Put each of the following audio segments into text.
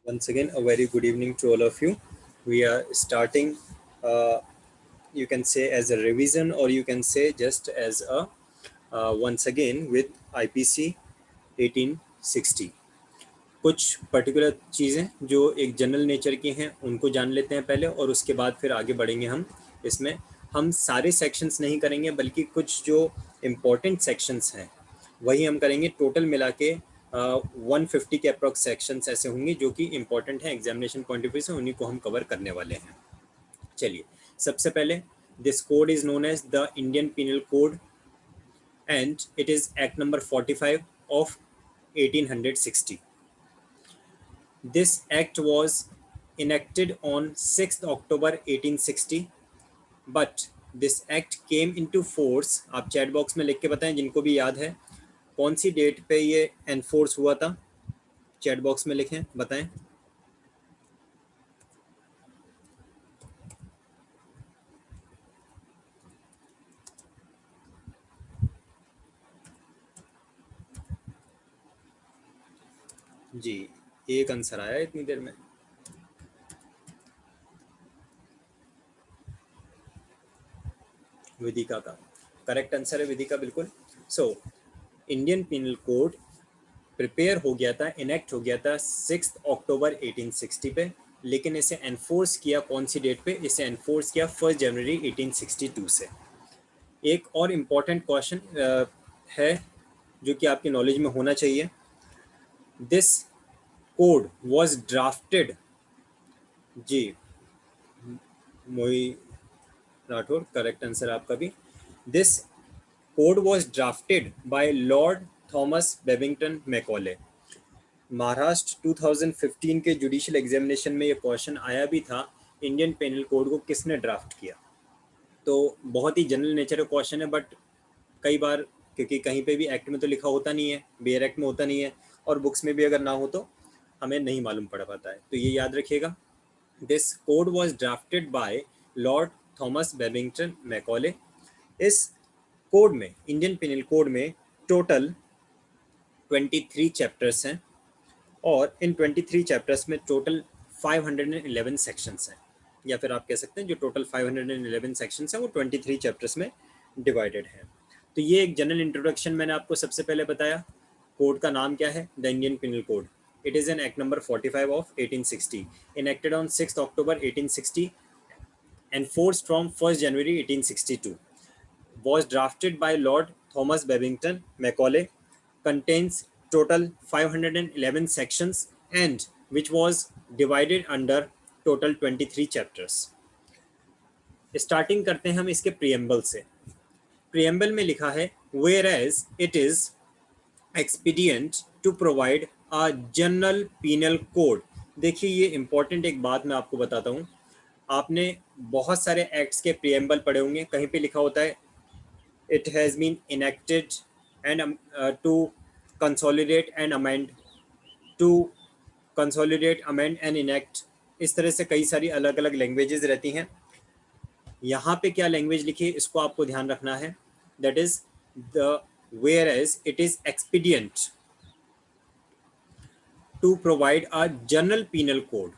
Once again, a very good evening to all of you. We are starting, you can say, as a revision, or you can say just as a once again with IPC 1860. कुछ particular चीज़ें जो एक general nature की हैं उनको जान लेते हैं पहले, और उसके बाद फिर आगे बढ़ेंगे हम इसमें। हम सारे सेक्शंस नहीं करेंगे, बल्कि कुछ जो इम्पोर्टेंट सेक्शंस हैं वही हम करेंगे। टोटल मिला के 150 के अप्रॉक्स सेक्शंस ऐसे होंगे जो कि इम्पोर्टेंट हैं एग्जामिनेशन पॉइंट ऑफ व्यू से, उन्हीं को हम कवर करने वाले हैं। चलिए, सबसे पहले this code is known as the Indian penal code and it is act number 45 of 1860. This act was enacted on 6th October 1860, but this act came into force. आप चैट बॉक्स में लिख के बताएं जिनको भी याद है कौन सी डेट पे ये एनफोर्स हुआ था। चैट बॉक्स में लिखें, बताएं। जी, एक आंसर आया इतनी देर में। विदिका का करेक्ट आंसर है, विदिका बिल्कुल। So Indian penal code prepare हो गया था, इनेक्ट हो गया था 6 अक्टूबर 1860 पे, लेकिन इसे एनफोर्स किया कौन सी डेट पे? इसे एनफोर्स किया 1 जनवरी 1862 से। एक और इम्पॉर्टेंट क्वेश्चन है जो कि आपकी नॉलेज में होना चाहिए। दिस कोड वॉज ड्राफ्टेड, जी मोई राठौर, करेक्ट आंसर आपका भी। This code was drafted bye Lord Thomas Babington Macaulay. Maharashtra 2015 के जुडिशियल एग्जामिनेशन में ये क्वेश्चन आया भी था, इंडियन पेनल कोड को किसने ड्राफ्ट किया। तो बहुत ही जनरल नेचर का क्वेश्चन है, बट कई बार क्योंकि कहीं पे भी एक्ट में तो लिखा होता नहीं है, बेयर एक्ट में होता नहीं है, और बुक्स में भी अगर ना हो तो हमें नहीं मालूम पड़ पाता है, तो ये याद रखिएगा। This code was drafted bye Lord Thomas Babington Macaulay. इस कोड में, इंडियन पेनल कोड में टोटल 23 चैप्टर्स हैं, और इन 23 चैप्टर्स में टोटल 511 सेक्शंस हैं, या फिर आप कह सकते हैं जो टोटल 511 सेक्शंस हैं वो 23 चैप्टर्स में डिवाइडेड हैं। तो ये एक जनरल इंट्रोडक्शन मैंने आपको सबसे पहले बताया। कोड का नाम क्या है? The Indian penal code. It is an act number 45 of 1860, enacted on 6 October 1860, enforced from 1st January 1862, was drafted by Lord Thomas Babington Macaulay, contains total 511 sections, and which was divided under total 23 chapters. Starting करते हैं हम इसके preamble से। Preamble में लिखा है, whereas it is expedient to provide a general penal code। देखिए, ये इंपॉर्टेंट एक बात मैं आपको बताता हूँ। आपने बहुत सारे एक्ट्स के प्रियम्बल पढ़े होंगे, कहीं पे लिखा होता है it has been enacted and to consolidate and amend, to consolidate, amend and enact। इस तरह से कई सारी अलग अलग लैंग्वेजेस रहती हैं। यहाँ पे क्या लैंग्वेज लिखी है इसको आपको ध्यान रखना है। That is the whereas it is expedient to provide a general penal code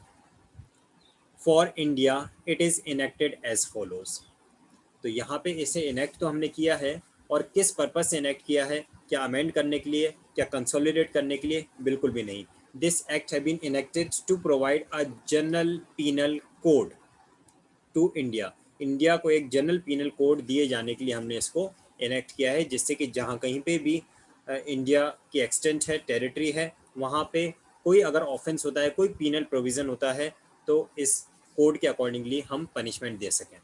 for India, it is enacted as follows। तो यहाँ पे इसे इनेक्ट तो हमने किया है, और किस पर्पज से इनेक्ट किया है? क्या अमेंड करने के लिए, क्या कंसोलिडेट करने के लिए? बिल्कुल भी नहीं। This act have been enacted to provide a general penal code to India. India को एक जनरल पीनल कोड दिए जाने के लिए हमने इसको इनेक्ट किया है, जिससे कि जहाँ कहीं पे भी इंडिया की एक्सटेंट है, टेरिटरी है, वहाँ पे कोई अगर ऑफेंस होता है, कोई पीनल प्रोविज़न होता है, तो इस कोड के अकॉर्डिंगली हम पनिशमेंट दे सकें।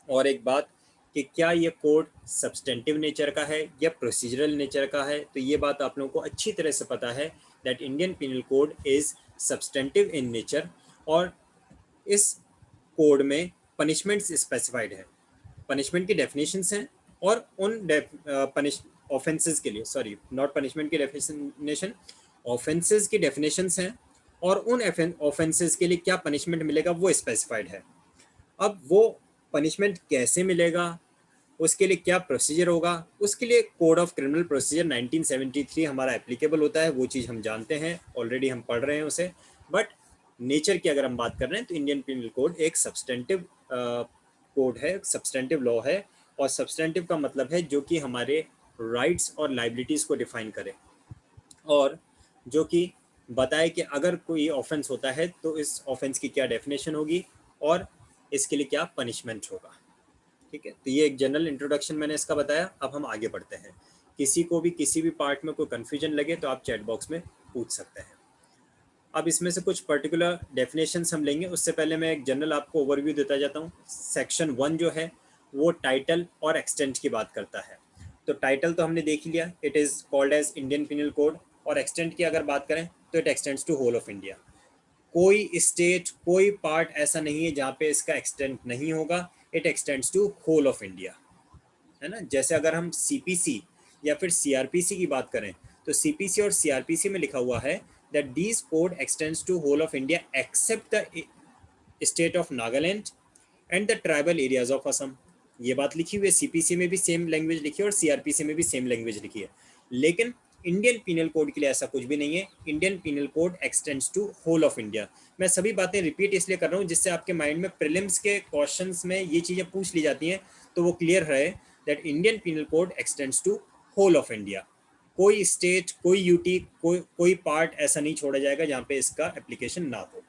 और एक बात कि क्या ये कोड सब्सटेंटिव नेचर का है या प्रोसीजरल नेचर का है, तो ये बात आप लोगों को अच्छी तरह से पता है that Indian penal code is substantive in nature, और इस कोड में पनिशमेंट्स स्पेसिफाइड है, पनिशमेंट की डेफिनेशंस हैं, और उन ऑफेंसेस के लिए, सॉरी नॉट पनिशमेंट की डेफिनेशन, ऑफेंसेस की डेफिनेशंस हैं, और उन ऑफेंसेस के लिए क्या पनिशमेंट मिलेगा वो स्पेसिफाइड है। अब वो पनिशमेंट कैसे मिलेगा, उसके लिए क्या प्रोसीजर होगा, उसके लिए कोड ऑफ क्रिमिनल प्रोसीजर 1973 हमारा एप्लीकेबल होता है, वो चीज़ हम जानते हैं, ऑलरेडी हम पढ़ रहे हैं उसे। बट नेचर की अगर हम बात कर रहे हैं तो इंडियन पिनल कोड एक सब्सटेंटिव कोड है, सब्सटेंटिव लॉ है, और सब्सटेंटिव का मतलब है जो कि हमारे राइट्स और लाइबिलिटीज को डिफाइन करे, और जो कि बताए कि अगर कोई ऑफेंस होता है तो इस ऑफेंस की क्या डेफिनेशन होगी और इसके लिए क्या पनिशमेंट होगा। ठीक है, तो ये एक जनरल इंट्रोडक्शन मैंने इसका बताया। अब हम आगे बढ़ते हैं। किसी को भी किसी भी पार्ट में कोई कन्फ्यूजन लगे तो आप चैट बॉक्स में पूछ सकते हैं। अब इसमें से कुछ पर्टिकुलर डेफिनेशंस हम लेंगे, उससे पहले मैं एक जनरल आपको ओवरव्यू देता जाता हूँ। सेक्शन 1 जो है वो टाइटल और एक्सटेंट की बात करता है। तो टाइटल तो हमने देख ही लिया, it is called as Indian penal code. और एक्सटेंट की अगर बात करें तो it extends to whole of India. कोई स्टेट, कोई पार्ट ऐसा नहीं है जहाँ पे इसका एक्सटेंट नहीं होगा, it extends to whole of India, है ना। जैसे अगर हम सीपीसी या फिर सीआरपीसी की बात करें तो सीपीसी और सीआरपीसी में लिखा हुआ है that these code extends to whole of India except the state of Nagaland and the tribal areas of Assam। ये बात लिखी हुई है, सीपीसी में भी सेम लैंग्वेज लिखी है और सीआरपीसी में भी सेम लैंग्वेज लिखी है, लेकिन इंडियन पीनल कोड के लिए ऐसा कुछ भी नहीं है। Indian penal code extends to whole of India. मैं सभी बातें रिपीट इसलिए कर रहा हूँ जिससे आपके माइंड में प्रीलिम्स के क्वेश्चंस में ये चीज़ें पूछ ली जाती हैं तो वो क्लियर रहे that Indian penal code extends to whole of India. कोई स्टेट, कोई यूटी, कोई पार्ट ऐसा नहीं छोड़ा जाएगा जहाँ पे इसका एप्लीकेशन ना हो।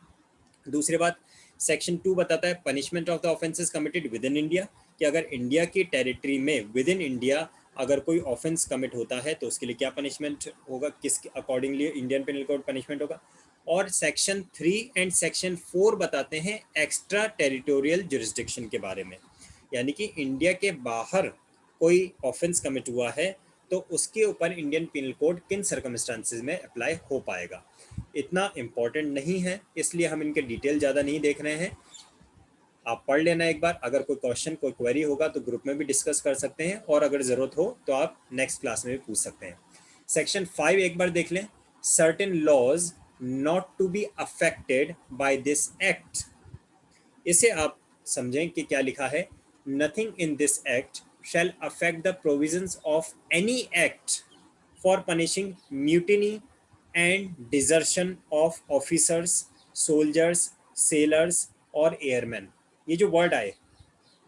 दूसरी बात, सेक्शन 2 बताता है punishment of the offences committed with in India, कि अगर इंडिया की टेरिटरी में विद इन इंडिया अगर कोई ऑफेंस कमिट होता है तो उसके लिए क्या पनिशमेंट होगा, किस accordingly Indian penal code punishment होगा। और सेक्शन 3 एंड सेक्शन 4 बताते हैं एक्स्ट्रा टेरिटोरियल जुरिस्डिक्शन के बारे में, यानी कि इंडिया के बाहर कोई ऑफेंस कमिट हुआ है तो उसके ऊपर इंडियन पिनल कोड किन सर्कमस्टांसेस में अप्लाई हो पाएगा। इतना इम्पोर्टेंट नहीं है इसलिए हम इनके डिटेल ज़्यादा नहीं देख रहे हैं, आप पढ़ लेना एक बार। अगर कोई क्वेश्चन, कोई क्वेरी होगा तो ग्रुप में भी डिस्कस कर सकते हैं, और अगर ज़रूरत हो तो आप नेक्स्ट क्लास में भी पूछ सकते हैं। सेक्शन 5 एक बार देख लें, certain laws not to be affected by this act. इसे आप समझें कि क्या लिखा है, nothing in this act shall affect the provisions of any act for punishing mutiny and desertion of officers, soldiers, sailors और airmen। ये जो वर्ड आए,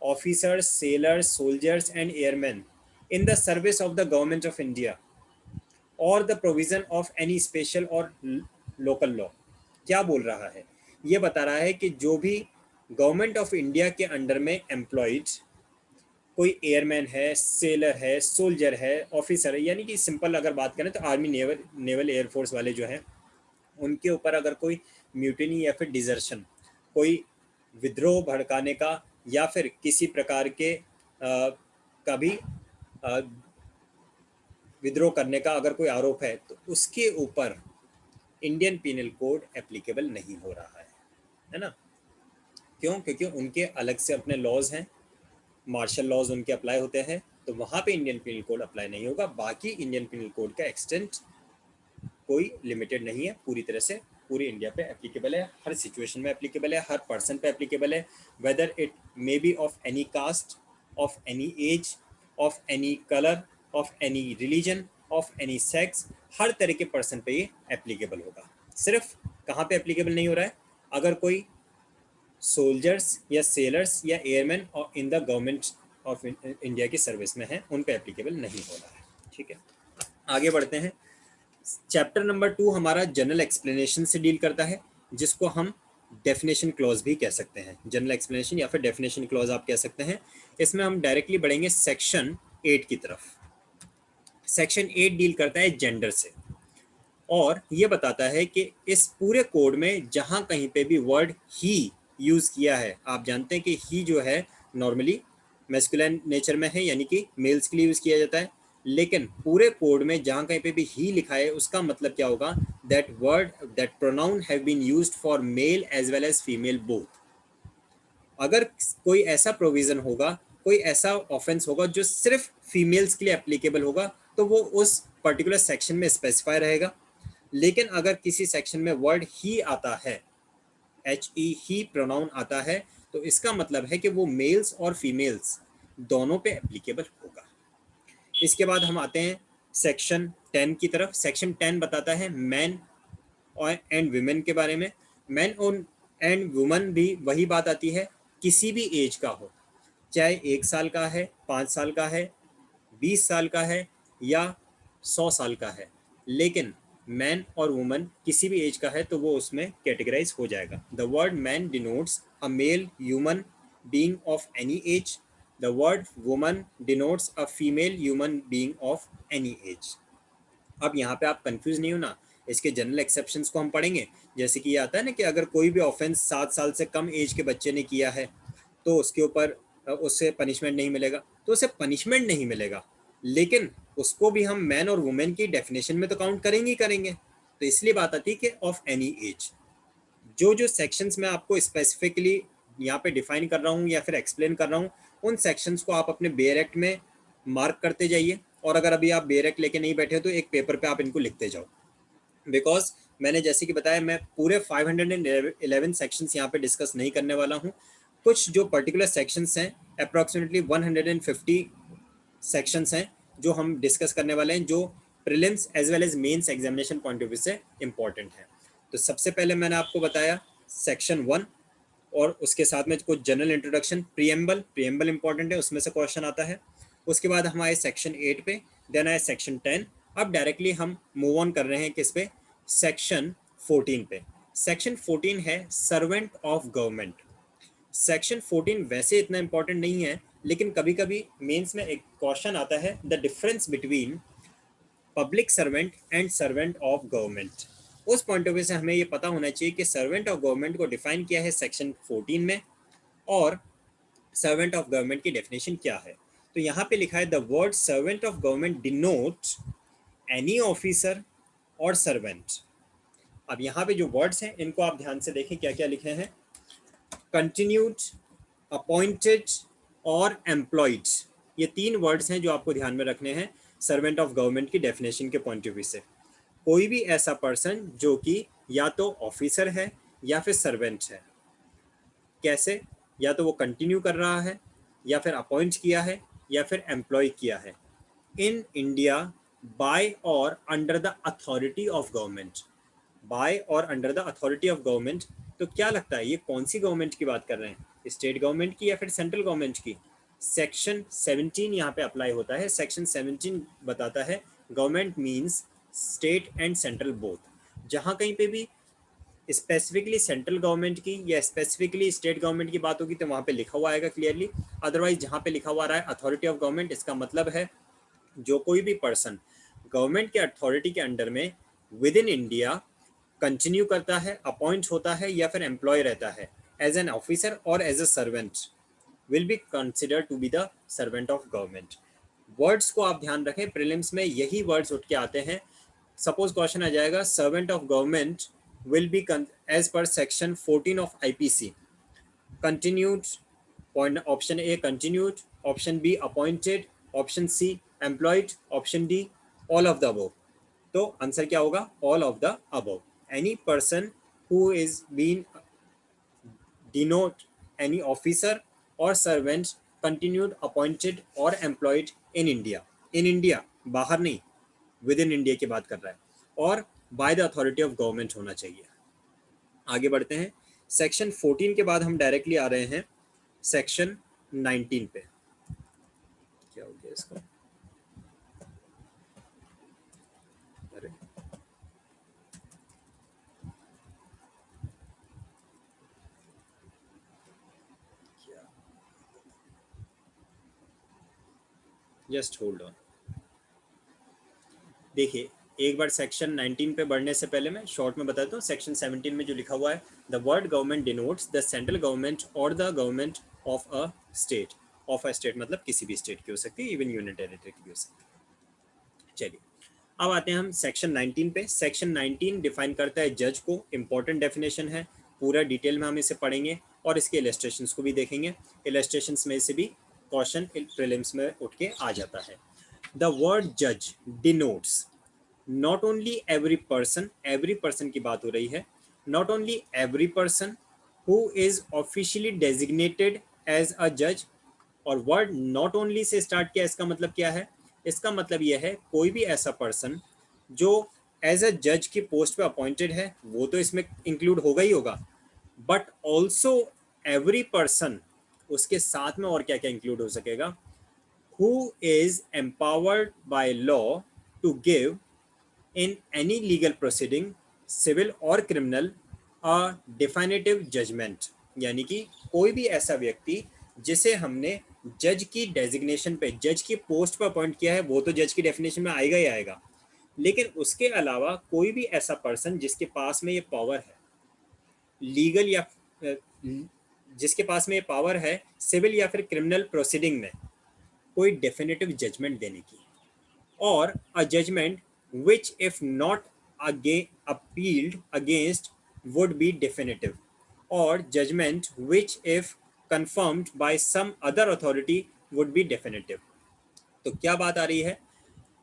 officers, sailors, soldiers and airmen in the service of the government of India और the provision of any special और local law, क्या बोल रहा है, ये बता रहा है कि जो भी गवर्नमेंट ऑफ इंडिया के अंडर में एम्प्लॉयड, कोई एयरमैन है, सेलर है, सोल्जर है, ऑफिसर है, यानी कि सिंपल अगर बात करें तो आर्मी, नेवल एयरफोर्स वाले जो हैं, उनके ऊपर अगर कोई म्यूटिनी या फिर डिजर्शन, कोई विद्रोह भड़काने का या फिर किसी प्रकार के का भी विद्रोह करने का अगर कोई आरोप है तो उसके ऊपर इंडियन पीनल कोड एप्लीकेबल नहीं हो रहा है ना। क्यों? क्योंकि उनके अलग से अपने लॉज हैं, मार्शल लॉज उनके अप्लाई होते हैं, तो वहाँ पे इंडियन पिनल कोड अप्लाई नहीं होगा। बाकी इंडियन पिनल कोड का एक्सटेंट कोई लिमिटेड नहीं है, पूरी तरह से पूरी इंडिया पे एप्लीकेबल है, हर सिचुएशन में एप्लीकेबल है, हर पर्सन पे एप्लीकेबल है, whether it may be of any caste, of any age, of any colour, of any religion, of any sex, हर तरह के पर्सन पे ये एप्लीकेबल होगा। सिर्फ कहाँ पे एप्लीकेबल नहीं हो रहा है, अगर कोई सोल्जर्स या सेलर्स या एयरमैन और in the government of India की सर्विस में है, उन पे एप्लीकेबल नहीं हो रहा है। ठीक है, आगे बढ़ते हैं। चैप्टर नंबर 2 हमारा जनरल एक्सप्लेनेशन से डील करता है, जिसको हम डेफिनेशन क्लॉज भी कह सकते हैं, जनरल एक्सप्लेनेशन या फिर डेफिनेशन क्लॉज आप कह सकते हैं। इसमें हम डायरेक्टली बढ़ेंगे सेक्शन 8 की तरफ। सेक्शन 8 डील करता है जेंडर से, और ये बताता है कि इस पूरे कोड में जहाँ कहीं पे भी वर्ड ही यूज़ किया है, आप जानते हैं कि ही जो है नॉर्मली मैस्कुलिन नेचर में है, यानी कि मेल्स के लिए यूज़ किया जाता है, लेकिन पूरे कोड में जहाँ कहीं पे भी ही लिखा है उसका मतलब क्या होगा, that word, that pronoun have been used for male as well as female both. अगर कोई ऐसा प्रोविज़न होगा, कोई ऐसा ऑफेंस होगा जो सिर्फ फीमेल्स के लिए एप्लीकेबल होगा, तो वो उस पर्टिकुलर सेक्शन में स्पेसिफाई रहेगा। लेकिन अगर किसी सेक्शन में वर्ड ही आता है, HE ही प्रोनाउन आता है, तो इसका मतलब है कि वो मेल्स और फीमेल्स दोनों पे एप्लीकेबल होगा। इसके बाद हम आते हैं सेक्शन 10 की तरफ। सेक्शन 10 बताता है मैन और एंड वीमेन के बारे में। मैन एंड वुमन भी वही बात आती है, किसी भी एज का हो, चाहे 1 साल का है, 5 साल का है, 20 साल का है या 100 साल का है, लेकिन मैन और वुमन किसी भी एज का है तो वो उसमें कैटेगराइज हो जाएगा। The word man denotes a male human being of any age, the word woman denotes a female human being of any age. अब यहाँ पे आप कंफ्यूज नहीं होना, इसके जनरल एक्सेप्शंस को हम पढ़ेंगे। जैसे कि ये आता है ना कि अगर कोई भी ऑफेंस 7 साल से कम एज के बच्चे ने किया है तो उसके ऊपर उससे पनिशमेंट नहीं मिलेगा, तो उसे पनिशमेंट नहीं मिलेगा, लेकिन उसको भी हम मैन और वुमेन की डेफिनेशन में तो काउंट करेंगे ही करेंगे। तो इसलिए बात आती है कि ऑफ एनी एज। जो जो सेक्शंस मैं आपको स्पेसिफिकली यहाँ पे डिफाइन कर रहा हूँ या फिर एक्सप्लेन कर रहा हूँ, उन सेक्शंस को आप अपने बेयर एक्ट में मार्क करते जाइए, और अगर अभी आप बेयर एक्ट लेके नहीं बैठे हो तो एक पेपर पे आप इनको लिखते जाओ। बिकॉज मैंने जैसे कि बताया, मैं पूरे 511 सेक्शंस यहाँ पे डिस्कस नहीं करने वाला हूँ। कुछ जो पर्टिकुलर सेक्शंस हैं, अप्रॉक्सीमेटली 150 सेक्शंस हैं जो हम डिस्कस करने वाले हैं, जो prelims as well as mains examination point of view से इंपॉर्टेंट है। तो सबसे पहले मैंने आपको बताया सेक्शन 1, और उसके साथ में कुछ जनरल इंट्रोडक्शन, प्रियम्बल इंपॉर्टेंट है, उसमें से क्वेश्चन आता है। उसके बाद हम आए सेक्शन 8 पे, देन आए सेक्शन 10। अब डायरेक्टली हम मूव ऑन कर रहे हैं किस पे, सेक्शन 14 पे। सेक्शन 14 है सर्वेंट ऑफ गवर्नमेंट। सेक्शन 14 वैसे इतना इंपॉर्टेंट नहीं है, लेकिन कभी कभी मेंस में एक क्वेश्चन आता है, the difference between public servant and servant of government. उस पॉइंट ऑफ व्यू से हमें ये पता होना चाहिए कि सर्वेंट ऑफ गवर्नमेंट को डिफाइन किया है सेक्शन 14 में, और सर्वेंट ऑफ गवर्नमेंट की डेफिनेशन क्या है। तो यहाँ पे लिखा है, the word servant of government denote any officer और सर्वेंट। अब यहाँ पे जो वर्ड्स हैं इनको आप ध्यान से देखें क्या क्या लिखे हैं। कंटिन्यूड, अपॉइंटेड और एम्प्लॉयड, ये 3 वर्ड्स हैं जो आपको ध्यान में रखने हैं सर्वेंट ऑफ गवर्नमेंट की डेफिनेशन के पॉइंट ऑफ व्यू से। कोई भी ऐसा पर्सन जो कि या तो ऑफिसर है या फिर सर्वेंट है। कैसे? या तो वो कंटिन्यू कर रहा है, या फिर अपॉइंट किया है, या फिर एम्प्लॉय किया है इन इंडिया बाय और under the authority of government. By और under the authority of government, तो क्या लगता है ये कौन सी गवर्नमेंट की बात कर रहे हैं, स्टेट गवर्नमेंट की या फिर सेंट्रल गवर्नमेंट की? सेक्शन 17 यहाँ पे अप्लाई होता है। सेक्शन 17 बताता है government means state and central both. जहाँ कहीं पे भी स्पेसिफिकली सेंट्रल गवर्नमेंट की या स्पेसिफिकली स्टेट गवर्नमेंट की बात होगी तो वहाँ पे लिखा हुआ आएगा क्लियरली। अदरवाइज जहाँ पे लिखा हुआ रहा है अथॉरिटी ऑफ गवर्नमेंट, इसका मतलब है जो कोई भी पर्सन गवर्नमेंट के अथॉरिटी के अंडर में विद इन इंडिया कंटिन्यू करता है, अपॉइंट होता है या फिर एम्प्लॉय रहता है एज एन ऑफिसर और as a servant, will be consider to be the servant of government. Words को आप ध्यान रखें, प्रीलिम्स में यही वर्ड्स उठ के आते हैं। सपोज क्वेश्चन आ जाएगा, servant of government will be as per section 14 of IPC continued, point option A continued, option B appointed, option C employed, option D all of the above। तो answer क्या होगा? all of the above। any person who is being denote any officer or servant continued, appointed or employed in India, in India बाहर नहीं, with in India की बात कर रहा है, और by the authority of government होना चाहिए। आगे बढ़ते हैं, सेक्शन 14 के बाद हम डायरेक्टली आ रहे हैं सेक्शन 19 पे। क्या हो गया इसका? अरे क्या, जस्ट होल्ड ऑन। देखिए, एक बार सेक्शन 19 पे बढ़ने से पहले मैं शॉर्ट में बताता हूँ। सेक्शन 17 में जो लिखा हुआ है, the word government denotes the central government और the government of a state. Of a state मतलब किसी भी स्टेट की हो सकती है, इवन यूनियन टेरिटरी की हो सकती है। चलिए, अब आते हैं हम सेक्शन 19 पे। सेक्शन 19 डिफाइन करता है जज को, इंपॉर्टेंट डेफिनेशन है, पूरा डिटेल में हम इसे पढ़ेंगे और इसके इलस्ट्रेशंस को भी देखेंगे। इलस्ट्रेशंस में से भी क्वेश्चन प्रीलिम्स में उठ के आ जाता है। द वर्ड जज denotes not only every person की बात हो रही है, not only every person who is officially designated as a जज। और वर्ड नॉट ओनली से स्टार्ट किया, इसका मतलब क्या है? इसका मतलब यह है कोई भी ऐसा पर्सन जो एज अ जज की पोस्ट पे अपॉइंटेड है वो तो इसमें इंक्लूड होगा ही होगा, बट ऑल्सो एवरी पर्सन, उसके साथ में और क्या क्या इंक्लूड हो सकेगा, who is empowered by law to give in any legal proceeding, civil or criminal, a definitive judgment। यानी कि कोई भी ऐसा व्यक्ति जिसे हमने जज की डेजिग्नेशन पे, जज की पोस्ट पर अपॉइंट किया है, वो तो जज की डेफिनेशन में आएगा ही आएगा, लेकिन उसके अलावा कोई भी ऐसा पर्सन जिसके पास में ये पावर है लीगल या जिसके पास में ये पावर है सिविल या फिर क्रिमिनल प्रोसीडिंग में कोई डेफिनेटिव जजमेंट देने की, or a judgment which if not appealed against would be definitive, or judgment which if confirmed by some other authority would be definitive। तो क्या बात आ रही है,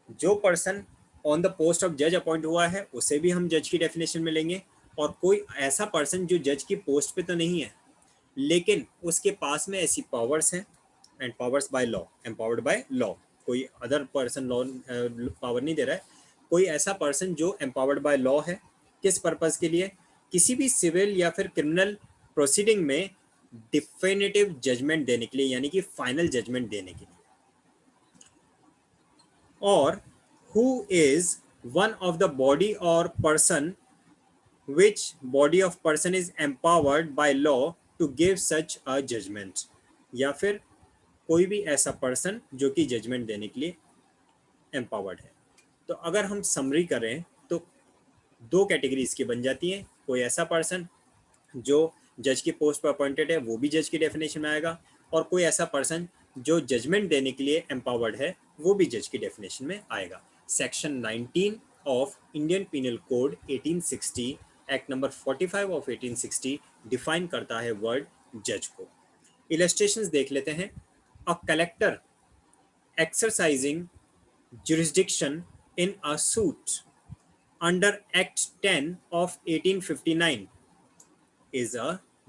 जो person on the post of जज अपॉइंट हुआ है उसे भी हम जज की डेफिनेशन में लेंगे, और कोई ऐसा पर्सन जो जज की पोस्ट पे तो नहीं है लेकिन उसके पास में ऐसी पावर्स हैं, and powers by law, empowered by law, कोई अदर पर्सन लॉ पावर नहीं दे रहा है, कोई ऐसा पर्सन जो एम्पावर्ड बाय लॉ है, किस पर्पस के लिए, किसी भी सिविल या फिर क्रिमिनल प्रोसीडिंग में डिफिनेटिव जजमेंट देने के लिए, यानी कि फाइनल जजमेंट देने के लिए, और who is one of the body or person which body of person is empowered by law to give such a judgment, या फिर कोई भी ऐसा पर्सन जो कि जजमेंट देने के लिए एम्पावर्ड है। तो अगर हम समरी करें तो दो कैटेगरी इसकी बन जाती हैं, कोई ऐसा पर्सन जो जज की पोस्ट पर अपॉइंटेड है वो भी जज की डेफिनेशन में आएगा, और कोई ऐसा पर्सन जो जजमेंट देने के लिए एम्पावर्ड है वो भी जज की डेफिनेशन में आएगा। Section 19 of Indian penal code 1860, act number 45 of 1860 define करता है वर्ड जज को। इलस्ट्रेशंस देख लेते हैं। A collector exercising jurisdiction in a suit under Act 10 of 1859 is a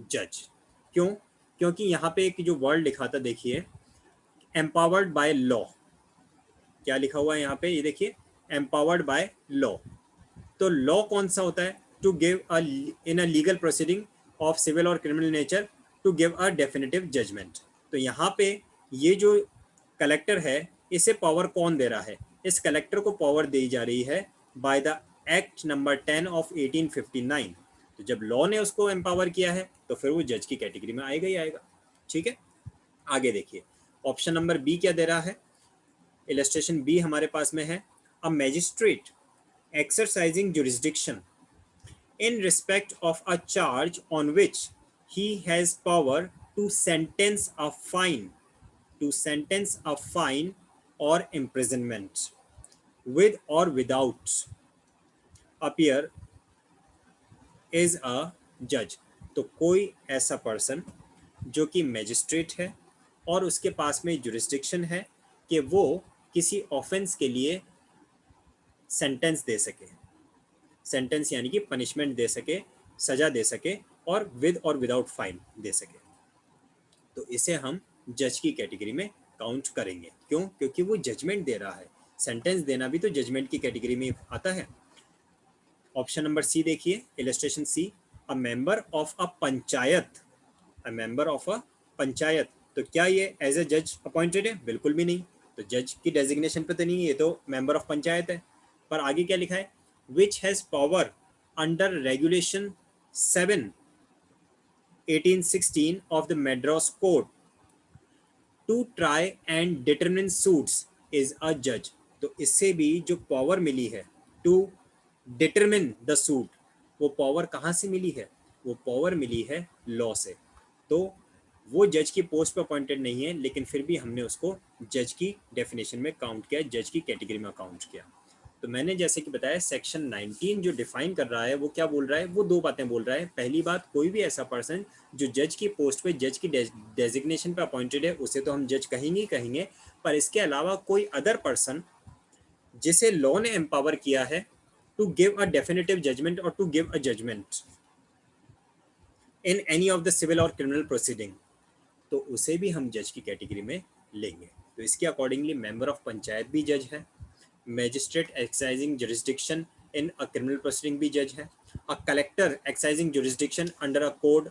judge। क्यों? क्योंकि यहाँ पे एक जो वर्ड लिखा था देखिए, empowered by law, क्या लिखा हुआ है यहाँ पे, ये देखिए empowered by law। तो लॉ कौन सा होता है, to give a in a legal proceeding of civil और criminal nature to give a definitive judgment. तो यहाँ पे ये जो कलेक्टर है इसे पावर कौन दे रहा है, इस कलेक्टर को पावर दी जा रही है by the act number 10 of 1859। तो जब लॉ ने उसको एम्पावर किया है तो फिर वो जज की कैटेगरी में आएगा ही आएगा। ठीक है, आगे देखिए ऑप्शन नंबर बी क्या दे रहा है। इलस्ट्रेशन बी हमारे पास में है, a magistrate exercising jurisdiction in respect of a charge on which he has power to sentence a fine or imprisonment with or without appear is a judge। तो कोई ऐसा person जो कि मैजिस्ट्रेट है और उसके पास में जुरिस्डिक्शन है कि वो किसी ऑफेंस के लिए सेंटेंस दे सके, सेंटेंस यानी कि पनिशमेंट दे सके, सजा दे सके, और विद और विदाउट फाइन दे सके, तो इसे हम जज की कैटेगरी में काउंट करेंगे। क्यों? क्योंकि वो जजमेंट दे रहा है, सेंटेंस देना भी तो जजमेंट की कैटेगरी में आता है। ऑप्शन नंबर सी देखिए, illustration C, a member of a panchayat, a member of a panchayat, तो क्या ये एज ए जज अपॉइंटेड है? बिल्कुल भी नहीं, तो जज की डेजिग्नेशन पे तो नहीं, ये तो मेंबर ऑफ पंचायत है। पर आगे क्या लिखा है, which has power under regulation 7 1816 of the Madras Court to try and determine suits is a judge। तो इससे भी जो पावर मिली है टू डिटरमिन द सूट, वो पावर कहाँ से मिली है? वो पावर मिली है लॉ से। तो वो जज की पोस्ट पर अपॉइंटेड नहीं है, लेकिन फिर भी हमने उसको जज की डेफिनेशन में काउंट किया, जज की कैटेगरी में काउंट किया। तो मैंने जैसे कि बताया सेक्शन 19 जो डिफाइन कर रहा है वो क्या बोल रहा है, वो दो बातें बोल रहा है। पहली बात, कोई भी ऐसा पर्सन जो जज की पोस्ट पे, जज की डेजिग्नेशन पे अपॉइंटेड है उसे तो हम जज कहेंगे ही कहेंगे, पर इसके अलावा कोई अदर पर्सन जिसे लॉ ने एम्पावर किया है to give a definitive judgment और to give a judgment in any of the civil और क्रिमिनल प्रोसीडिंग, तो उसे भी हम जज की कैटेगरी में लेंगे। तो इसके अकॉर्डिंगली मेंबर ऑफ पंचायत भी जज है, magistrate exercising jurisdiction in a criminal proceeding भी जज है। A collector exercising jurisdiction under a code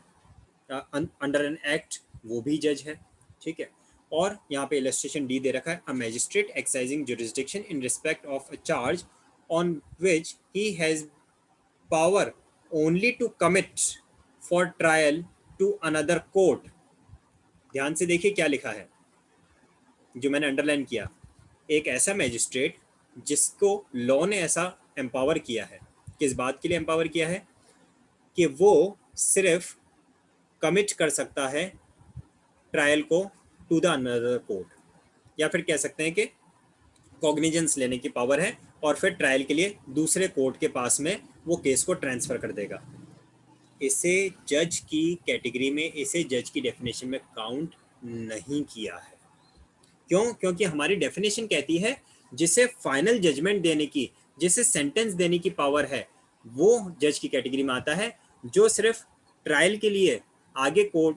under an act वो भी जज है, ठीक है। और यहाँ पे इलस्ट्रेशन डी दे रखा है, a magistrate exercising jurisdiction in respect of a charge on which he has power only to commit for trial to another court. ध्यान से देखिए क्या लिखा है जो मैंने अंडरलाइन किया, एक ऐसा मैजिस्ट्रेट जिसको लॉ ने ऐसा एम्पावर किया है, किस बात के लिए एम्पावर किया है कि वो सिर्फ कमिट कर सकता है ट्रायल को टू द अनदर कोर्ट, या फिर कह सकते हैं कि कॉग्निजेंस लेने की पावर है और फिर ट्रायल के लिए दूसरे कोर्ट के पास में वो केस को ट्रांसफर कर देगा। इसे जज की कैटेगरी में, इसे जज की डेफिनेशन में काउंट नहीं किया है। क्यों? क्योंकि हमारी डेफिनेशन कहती है जिसे फाइनल जजमेंट देने की, जिसे सेंटेंस देने की पावर है, वो जज की कैटेगरी में आता है। जो सिर्फ ट्रायल के लिए आगे कोर्ट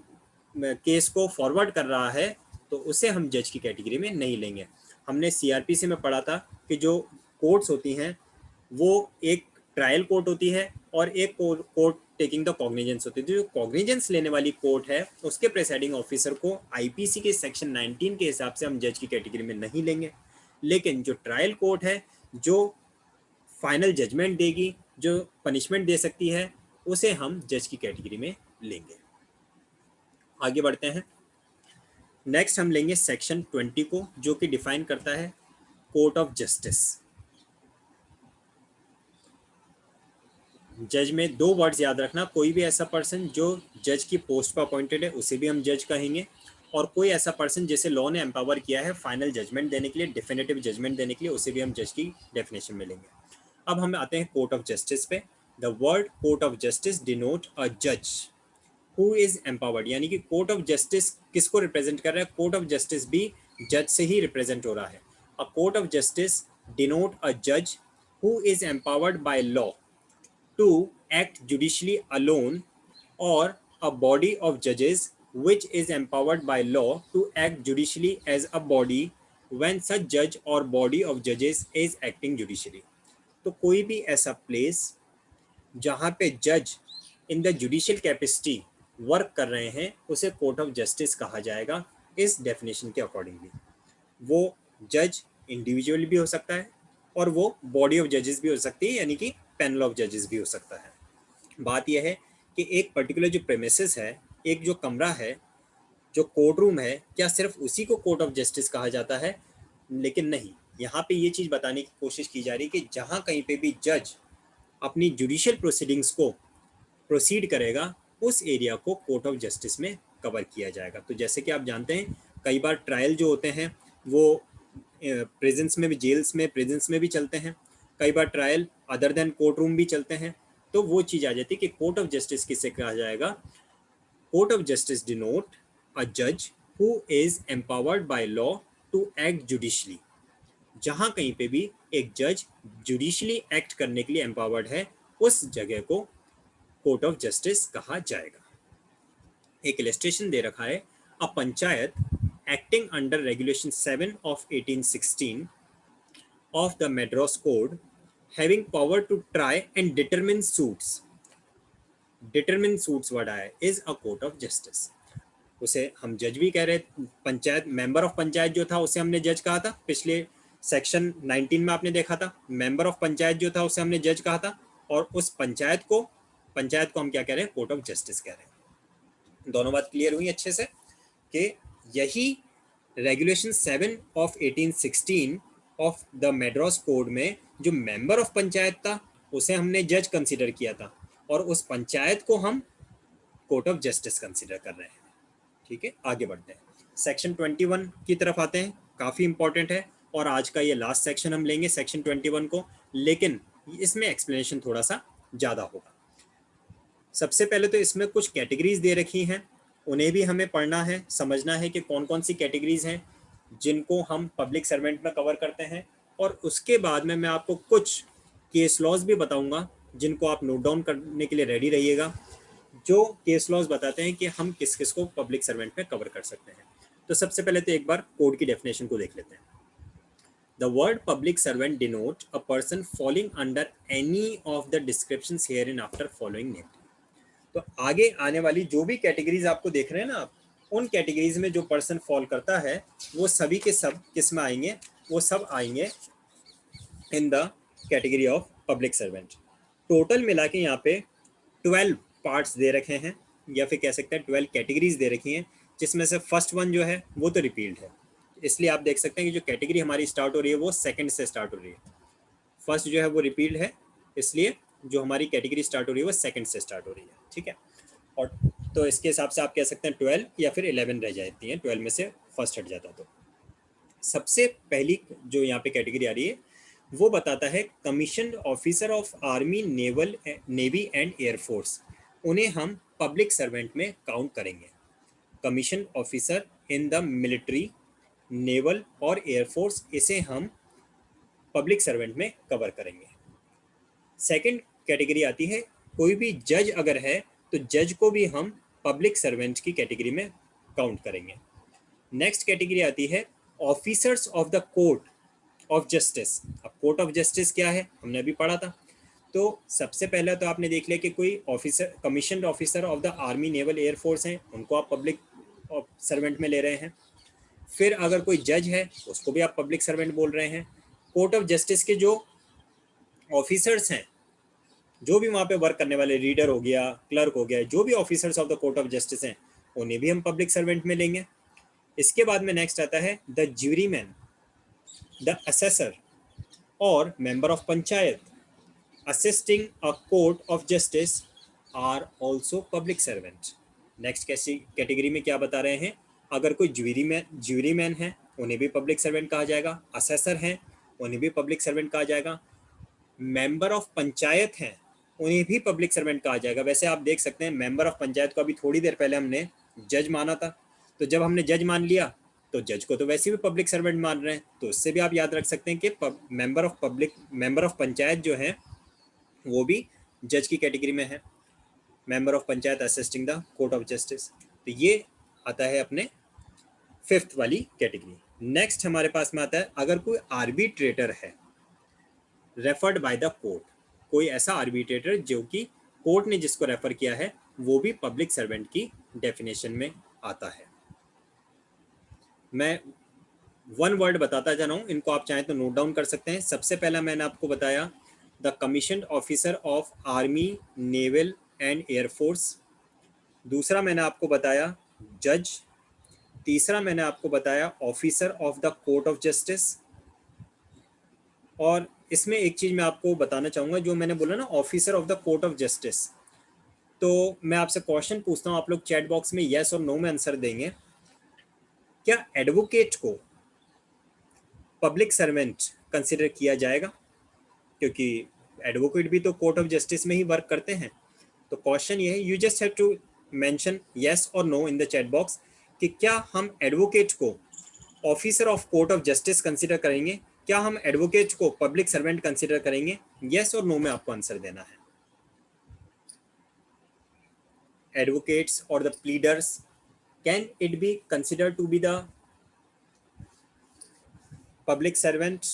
केस को फॉरवर्ड कर रहा है तो उसे हम जज की कैटेगरी में नहीं लेंगे। हमने सीआरपीसी में पढ़ा था कि जो कोर्ट्स होती हैं वो एक ट्रायल कोर्ट होती है और एक कोर्ट टेकिंग द कॉग्निजेंस होती है। जो कॉग्निजेंस लेने वाली कोर्ट है उसके प्रेसाइडिंग ऑफिसर को आईपीसी के सेक्शन 19 के हिसाब से हम जज की कैटेगरी में नहीं लेंगे। लेकिन जो ट्रायल कोर्ट है, जो फाइनल जजमेंट देगी, जो पनिशमेंट दे सकती है, उसे हम जज की कैटेगरी में लेंगे। आगे बढ़ते हैं। नेक्स्ट हम लेंगे सेक्शन 20 को, जो कि डिफाइन करता है कोर्ट ऑफ जस्टिस। जज में दो वर्ड्स याद रखना, कोई भी ऐसा पर्सन जो जज की पोस्ट पर अपॉइंटेड है उसे भी हम जज कहेंगे, और कोई ऐसा पर्सन जिसे लॉ ने एम्पावर किया है फाइनल जजमेंट देने के लिए, डिफिनेटिव जजमेंट देने के लिए, उसे भी हम जज की डेफिनेशन में लेंगे। अब हम आते हैं कोर्ट ऑफ जस्टिस पे। The word court of justice denote a जज हु इज एम्पावर्ड, यानी कि कोर्ट ऑफ जस्टिस किसको रिप्रेजेंट कर रहा है? कोर्ट ऑफ जस्टिस भी जज से ही रिप्रेजेंट हो रहा है। A court of justice denote a जज who is empowered by law to act judicially alone, or a body of judges which is empowered by law to act judicially as a body when such judge or body of judges is acting judicially। तो कोई भी ऐसा place जहाँ पे जज in the judicial capacity work कर रहे हैं उसे कोर्ट ऑफ जस्टिस कहा जाएगा इस डेफिनेशन के अकॉर्डिंगली। वो जज इंडिविजुअल भी हो सकता है और वो बॉडी ऑफ जजेस भी हो सकती है, यानी कि पैनल ऑफ जजेस भी हो सकता है। बात यह है कि एक पर्टिकुलर जो प्रेमिसेस है, एक जो कमरा है, जो कोर्ट रूम है, क्या सिर्फ उसी को कोर्ट ऑफ जस्टिस कहा जाता है? लेकिन नहीं, यहाँ पे ये चीज़ बताने की कोशिश की जा रही है कि जहाँ कहीं पे भी जज अपनी जुडिशियल प्रोसीडिंग्स को प्रोसीड करेगा उस एरिया को कोर्ट ऑफ जस्टिस में कवर किया जाएगा। तो जैसे कि आप जानते हैं कई बार ट्रायल जो होते हैं वो प्रेजेंस में भी, जेल्स में, प्रेजेंस में भी चलते हैं। कई बार trial other than court room भी चलते हैं। तो वो चीज़ आ जाती है कि कोर्ट ऑफ जस्टिस किसे कहा जाएगा? Court of justice denote a जज who is empowered by law to act judicially. जहाँ कहीं पे भी एक जज जुडिशली एक्ट करने के लिए एम्पावर्ड है उस जगह को कोर्ट ऑफ जस्टिस कहा जाएगा। एक इलस्ट्रेशन दे रखा है, a panchayat acting under regulation 7 of 1816 of the Madras Code having power to try and determine suits, determine suits word आया, is a court of justice। उसे हम जज भी कह रहे, पंचायत मेंबर ऑफ पंचायत जो था उसे हमने जज कहा था, पिछले सेक्शन 19 में आपने देखा था। मेंबर ऑफ पंचायत जो था उसे हमने जज कहा था, और उस पंचायत को हम क्या कह रहे हैं? कोर्ट ऑफ जस्टिस कह रहे हैं। दोनों बात क्लियर हुई अच्छे से कि यही regulation 7 of 1816 of the Madras code में जो मेंबर ऑफ पंचायत था उसे हमने जज कंसीडर किया था, और उस पंचायत को हम कोर्ट ऑफ जस्टिस कंसीडर कर रहे हैं। ठीक है, आगे बढ़ते हैं। सेक्शन 21 की तरफ आते हैं, काफ़ी इंपॉर्टेंट है और आज का ये लास्ट सेक्शन हम लेंगे सेक्शन 21 को, लेकिन इसमें एक्सप्लेनेशन थोड़ा सा ज़्यादा होगा। सबसे पहले तो इसमें कुछ कैटेगरीज दे रखी हैं, उन्हें भी हमें पढ़ना है, समझना है कि कौन कौन सी कैटेगरीज हैं जिनको हम पब्लिक सर्वेंट में कवर करते हैं, और उसके बाद में मैं आपको कुछ केस लॉज भी बताऊंगा जिनको आप नोट डाउन करने के लिए रेडी रहिएगा, जो केस लॉज बताते हैं कि हम किस किस को पब्लिक सर्वेंट में कवर कर सकते हैं। तो सबसे पहले तो एक बार कोड की डेफिनेशन को देख लेते हैं। The word public servant denote a person falling under any of the descriptions here in after following name. तो आगे आने वाली जो भी कैटेगरीज आपको देख रहे हैं ना आप, उन कैटेगरीज में जो पर्सन फॉल करता है वो सभी के सब किस में आएंगे, वो सब आएंगे in the category of public servant. Total मिला के यहाँ पे 12 पार्ट्स दे रखे हैं, या फिर कह सकते हैं 12 कैटेगरीज दे रखी हैं, जिसमें से फर्स्ट वन जो है वो तो रिपील्ड है। इसलिए आप देख सकते हैं कि जो कैटेगरी हमारी स्टार्ट हो रही है वो सेकंड से स्टार्ट हो रही है। फर्स्ट जो है वो रिपील्ड है, इसलिए जो हमारी कैटेगरी स्टार्ट हो रही है वो सेकंड से स्टार्ट हो रही है, ठीक है। और तो इसके हिसाब से आप कह सकते हैं 12 या फिर 11 रह जाती हैं, 12 में से फर्स्ट हट जाता। तो सबसे पहली जो यहाँ पे कैटेगरी आ रही है वो बताता है commission officer of army, naval, navy and air force, उन्हें हम पब्लिक सर्वेंट में काउंट करेंगे। Commission officer in the military, naval और एयरफोर्स, इसे हम पब्लिक सर्वेंट में कवर करेंगे। सेकंड कैटेगरी आती है कोई भी जज अगर है तो जज को भी हम पब्लिक सर्वेंट की कैटेगरी में काउंट करेंगे। नेक्स्ट कैटेगरी आती है officers of the court of justice. अब कोर्ट ऑफ जस्टिस क्या है हमने अभी पढ़ा था। तो सबसे पहले तो आपने देख लिया कि कोई officer, commission officer of the army, naval, air force हैं, उनको आप पब्लिक सर्वेंट में ले रहे हैं। फिर अगर कोई जज है उसको भी आप पब्लिक सर्वेंट बोल रहे हैं। कोर्ट ऑफ जस्टिस के जो ऑफिसर्स हैं, जो भी वहाँ पे वर्क करने वाले, रीडर हो गया, क्लर्क हो गया, जो भी officers of the court of justice हैं, उन्हें भी हम पब्लिक सर्वेंट में लेंगे। इसके बाद में नेक्स्ट आता है the jury man, the assessor और member of panchayat assisting a court of justice are also public servant. Next कैसी कैटेगरी में क्या बता रहे हैं, अगर कोई ज्यूरी मैन है उन्हें भी पब्लिक सर्वेंट कहा जाएगा, असेसर हैं उन्हें भी पब्लिक सर्वेंट कहा जाएगा, मेंबर ऑफ पंचायत हैं उन्हें भी पब्लिक सर्वेंट कहा जाएगा। वैसे आप देख सकते हैं मेंबर ऑफ पंचायत को अभी थोड़ी देर पहले हमने जज माना था, तो जब हमने जज मान लिया तो जज को तो वैसे भी पब्लिक सर्वेंट मान रहे हैं, तो उससे भी आप याद रख सकते हैं कि मेंबर ऑफ पंचायत जो है वो भी जज की कैटेगरी में है। Member of panchayat assisting the court of justice, तो ये आता है अपने फिफ्थ वाली कैटेगरी। नेक्स्ट हमारे पास में आता है अगर कोई आर्बिट्रेटर है रेफर्ड बाय द कोर्ट, कोई ऐसा आर्बिट्रेटर जो कि कोर्ट ने जिसको रेफर किया है वो भी पब्लिक सर्वेंट की डेफिनेशन में आता है। मैं वन वर्ड बताता जा रहा हूँ, इनको आप चाहें तो नोट डाउन कर सकते हैं। सबसे पहला मैंने आपको बताया the commission officer of army, naval and air force. दूसरा मैंने आपको बताया जज। तीसरा मैंने आपको बताया officer of the court of justice. और इसमें एक चीज़ मैं आपको बताना चाहूँगा, जो मैंने बोला ना officer of the court of justice, तो मैं आपसे क्वेश्चन पूछता हूँ, आप लोग चैट बॉक्स में येस और नो में आंसर देंगे। क्या एडवोकेट को पब्लिक सर्वेंट कंसिडर किया जाएगा, क्योंकि एडवोकेट भी तो कोर्ट ऑफ जस्टिस में ही वर्क करते हैं। तो क्वेश्चन ये है, you just have to mention yes और no in the chat box कि क्या हम एडवोकेट को officer of court of justice consider करेंगे, क्या हम एडवोकेट को पब्लिक सर्वेंट कंसिडर करेंगे। येस और नो में आपको आंसर देना है। एडवोकेट्स और the pleaders, can it be considered to be the public servants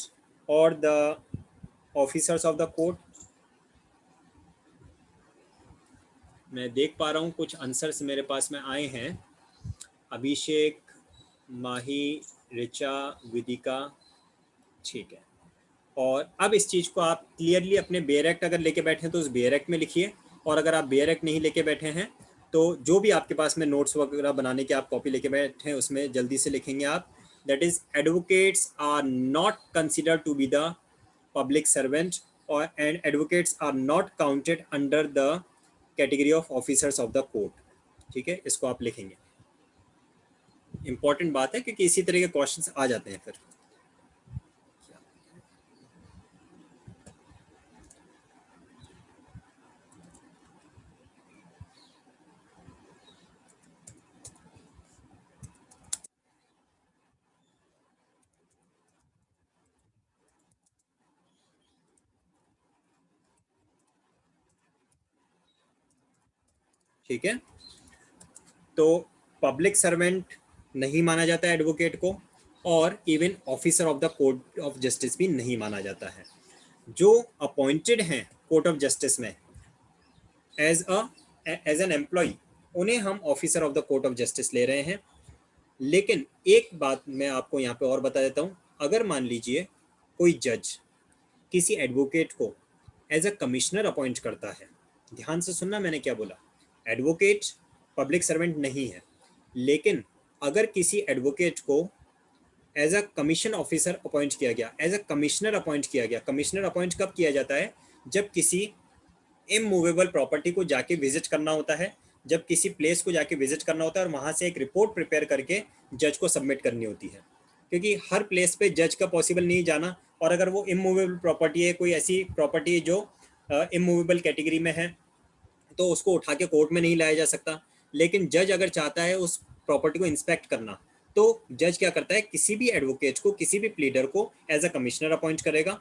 or the officers of the court। मैं देख पा रहा हूँ कुछ आंसर्स मेरे पास में आए हैं। अभिषेक, माही, ऋचा, विदिका, ठीक है। और अब इस चीज़ को आप क्लियरली अपने बेयर एक्ट अगर लेके बैठे हैं तो उस बेयर एक्ट में लिखिए, और अगर आप बेयर एक्ट नहीं लेके बैठे हैं तो जो भी आपके पास में नोट्स वगैरह बनाने के आप कॉपी लेके बैठे हैं उसमें जल्दी से लिखेंगे आप, that is advocates are not considered to be the public servant और and advocates are not counted under the category of officers of the court. ठीक है, इसको आप लिखेंगे। इंपॉर्टेंट बात है क्योंकि इसी तरह के क्वेश्चंस आ जाते हैं फिर। ठीक है, तो पब्लिक सर्वेंट नहीं माना जाता है एडवोकेट को, और even officer of the court of justice भी नहीं माना जाता है। जो अपॉइंटेड हैं कोर्ट ऑफ जस्टिस में एज एन एम्प्लॉय, उन्हें हम officer of the court of justice ले रहे हैं। लेकिन एक बात मैं आपको यहाँ पे और बता देता हूँ, अगर मान लीजिए कोई जज किसी एडवोकेट को एज अ कमिश्नर अपॉइंट करता है, ध्यान से सुनना मैंने क्या बोला, एडवोकेट पब्लिक सर्वेंट नहीं है, लेकिन अगर किसी एडवोकेट को as a commission officer appoint किया गया, एज अ कमिश्नर अपॉइंट किया गया। कमिश्नर अपॉइंट कब किया जाता है? जब किसी इमूवेबल प्रॉपर्टी को जाके विजिट करना होता है, जब किसी प्लेस को जाके विजिट करना होता है और वहाँ से एक रिपोर्ट प्रिपेयर करके जज को सबमिट करनी होती है, क्योंकि हर प्लेस पे जज का पॉसिबल नहीं जाना। और अगर वो इमूवेबल प्रॉपर्टी है, कोई ऐसी प्रॉपर्टी है जो इमूवेबल कैटेगरी में है, तो उसको उठा के कोर्ट में नहीं लाया जा सकता। लेकिन जज अगर चाहता है उस प्रॉपर्टी को इंस्पेक्ट करना, तो जज क्या करता है, किसी भी एडवोकेट को, किसी भी प्लीडर को एज अ कमिश्नर अपॉइंट करेगा,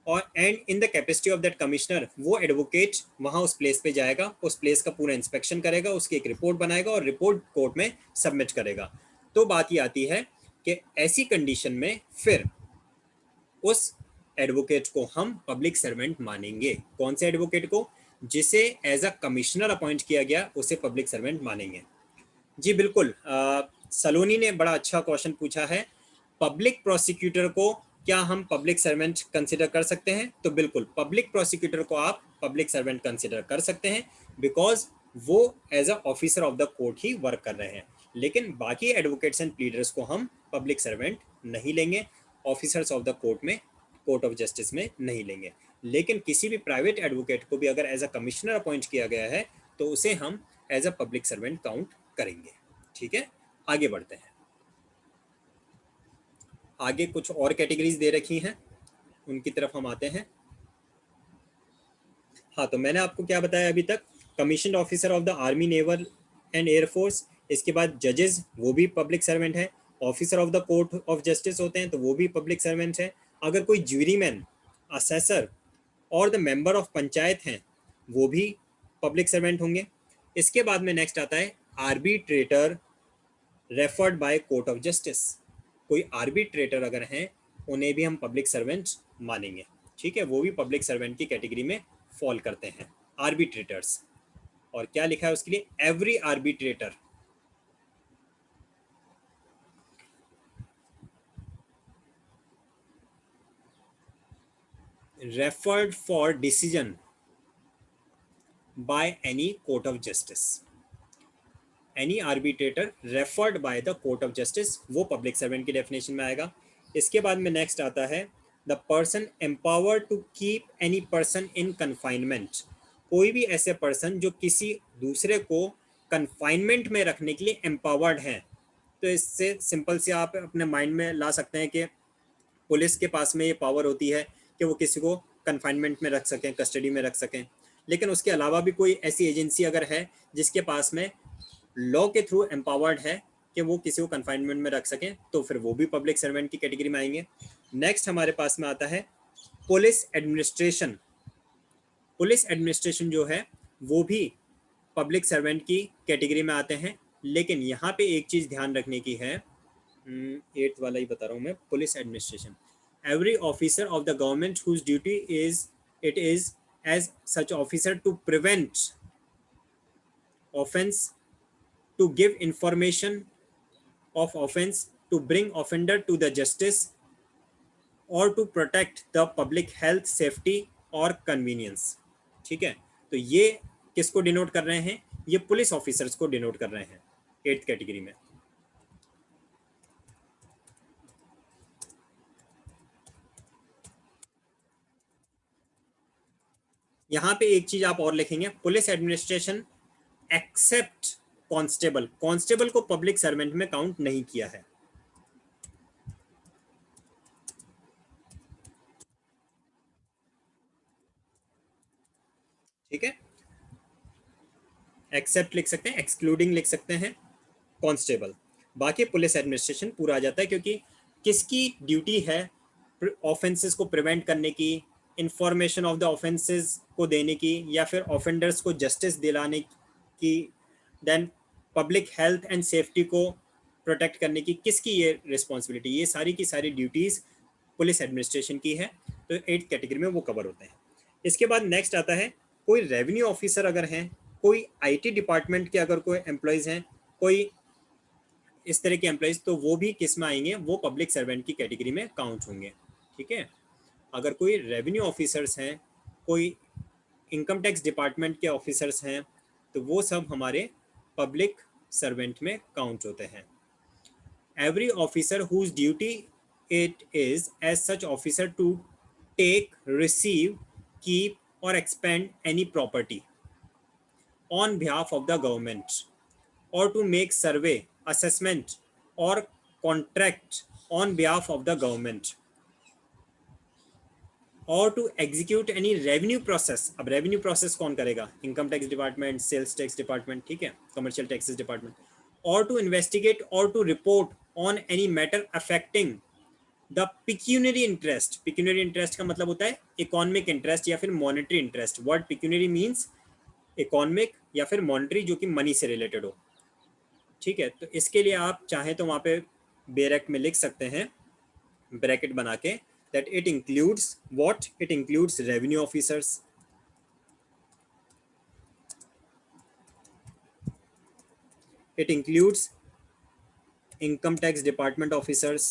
और and in the capacity of that commissioner वो एडवोकेट वहां उस प्लेस पे जाएगा, उस प्लेस का पूरा इंस्पेक्शन करेगा, उसकी एक रिपोर्ट बनाएगा और रिपोर्ट कोर्ट में सबमिट करेगा। तो बात ये आती है कि ऐसी कंडीशन में फिर उस एडवोकेट को हम पब्लिक सर्वेंट मानेंगे। कौन से एडवोकेट को? जिसे एज अ कमिश्नर अपॉइंट किया गया, उसे पब्लिक सर्वेंट मानेंगे। जी बिल्कुल, सलोनी ने बड़ा अच्छा क्वेश्चन पूछा है। पब्लिक प्रोसिक्यूटर को क्या हम पब्लिक सर्वेंट कंसिडर कर सकते हैं? तो बिल्कुल, पब्लिक प्रोसिक्यूटर को आप पब्लिक सर्वेंट कंसिडर कर सकते हैं, बिकॉज वो as a officer of the court ही वर्क कर रहे हैं। लेकिन बाकी एडवोकेट्स एंड प्लीडर्स को हम पब्लिक सर्वेंट नहीं लेंगे, ऑफिसर्स ऑफ द कोर्ट में, कोर्ट ऑफ जस्टिस में नहीं लेंगे। लेकिन किसी भी प्राइवेट एडवोकेट को भी अगर एज अ कमिश्नर अपॉइंट किया गया है, तो उसे हम as a public servant count करेंगे। ठीक है, आगे बढ़ते हैं। आगे कुछ और कैटेगरीज दे रखी हैं, उनकी तरफ हम आते हैं। हाँ, तो मैंने आपको क्या बताया अभी तक? Commission officer of the army, naval and air force, इसके बाद जजेस, वो भी पब्लिक सर्वेंट है। Officer of the court of justice होते हैं, तो वो भी पब्लिक सर्वेंट है। अगर कोई ज्यूरीमैन, असेसर और द मेंबर ऑफ पंचायत हैं, वो भी पब्लिक सर्वेंट होंगे। इसके बाद में नेक्स्ट आता है arbitrator referred by court of justice. कोई आर्बिट्रेटर अगर हैं, उन्हें भी हम पब्लिक सर्वेंट मानेंगे। ठीक है, वो भी पब्लिक सर्वेंट की कैटेगरी में फॉल करते हैं, आर्बिट्रेटर्स। और क्या लिखा है उसके लिए? Every arbitrator referred for decision by any court of justice. Any arbitrator referred by the court of justice, वो पब्लिक सर्वेंट की डेफिनेशन में आएगा। इसके बाद में नेक्स्ट आता है the person empower to keep any person in confinement. कोई भी ऐसे पर्सन जो किसी दूसरे को कन्फाइनमेंट में रखने के लिए एम्पावर्ड हैं। तो इससे सिंपल से आप अपने माइंड में ला सकते हैं कि पुलिस के पास में ये पावर होती है कि वो किसी को कन्फाइनमेंट में रख सकें, कस्टडी में रख सकें। लेकिन उसके अलावा भी कोई ऐसी एजेंसी अगर है जिसके पास में लॉ के थ्रू एम्पावर्ड है कि वो किसी को कन्फाइनमेंट में रख सकें, तो फिर वो भी पब्लिक सर्वेंट की कैटेगरी में आएंगे। नेक्स्ट हमारे पास में आता है पुलिस एडमिनिस्ट्रेशन। पुलिस एडमिनिस्ट्रेशन जो है वो भी पब्लिक सर्वेंट की कैटेगरी में आते हैं। लेकिन यहाँ पे एक चीज़ ध्यान रखने की है, 8th वाला ही बता रहा हूँ मैं। Police administration, every officer of the government whose duty is it is as such officer to prevent offence, to give information of offense, to bring offender to the justice, or to protect the public health, safety और convenience। ठीक है, तो ये किसको denote कर रहे हैं? ये पुलिस ऑफिसर्स को डिनोट कर रहे हैं 8th कैटेगरी में। यहाँ पे एक चीज आप और लिखेंगे, police administration except constable. Constable को पब्लिक सर्वेंट में काउंट नहीं किया है। ठीक है, एक्सेप्ट लिख सकते हैं, एक्सक्लूडिंग लिख सकते हैं, कांस्टेबल। बाकी पुलिस एडमिनिस्ट्रेशन पूरा आ जाता है, क्योंकि किसकी ड्यूटी है ऑफेंसेस को प्रिवेंट करने की, इंफॉर्मेशन ऑफ द ऑफेंसेस को देने की, या फिर ऑफेंडर्स को जस्टिस दिलाने की, then public health and safety को प्रोटेक्ट करने की किसकी ये रिस्पॉन्सिबिलिटी, ये सारी की सारी ड्यूटीज़ पुलिस एडमिनिस्ट्रेशन की है, तो 8th कैटेगरी में वो कवर होते हैं। इसके बाद नेक्स्ट आता है कोई रेवेन्यू ऑफिसर अगर हैं, कोई आईटी डिपार्टमेंट के अगर कोई एम्प्लॉयज़ हैं, कोई इस तरह के एम्प्लॉयज़, तो वो भी किस में आएंगे, वो पब्लिक सर्वेंट की कैटेगरी में काउंट होंगे। ठीक है, अगर कोई रेवेन्यू ऑफिसर्स हैं, कोई इनकम टैक्स डिपार्टमेंट के ऑफिसर्स हैं, तो वो सब हमारे पब्लिक सर्वेंट में काउंट होते हैं। Every officer whose duty it is as such officer to take, receive, keep or expend any property on behalf of the government, or to make survey, assessment or contract on behalf of the government, और to execute any revenue process. अब revenue process कौन करेगा, income tax department, sales tax department, ठीक है, commercial taxes department. और to investigate और to report on any matter affecting the pecuniary interest. Pecuniary interest का मतलब होता है इकोनॉमिक इंटरेस्ट या फिर monetary interest. Word pecuniary means economic या फिर मॉनेटरी, जो कि मनी से रिलेटेड हो। ठीक है, तो इसके लिए आप चाहें तो वहाँ पे बेरेक्ट में लिख सकते हैं, ब्रैकेट बना के, that it includes what? It includes revenue officers, it includes income tax department officers,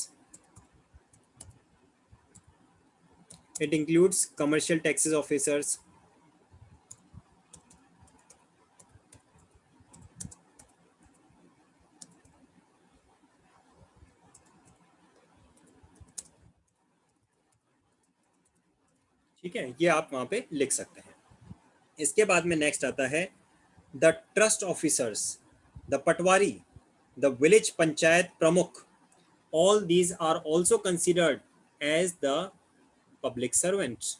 it includes commercial taxes officers, ठीक है, ये आप वहाँ पे लिख सकते हैं। इसके बाद में नेक्स्ट आता है the trust officers, the Patwari, the village panchayat प्रमुख, all these are also considered as the public servants।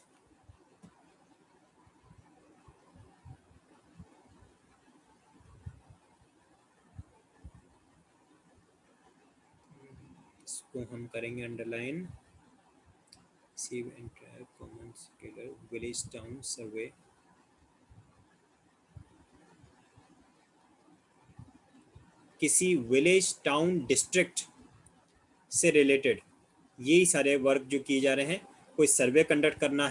इसको हम करेंगे underline, receive and track common scalar village town survey, किसी विलेज टाउन डिस्ट्रिक्ट से रिलेटेड यही सारे वर्क जो किए जा रहे हैं। कोई सर्वे कंडक्ट करना है,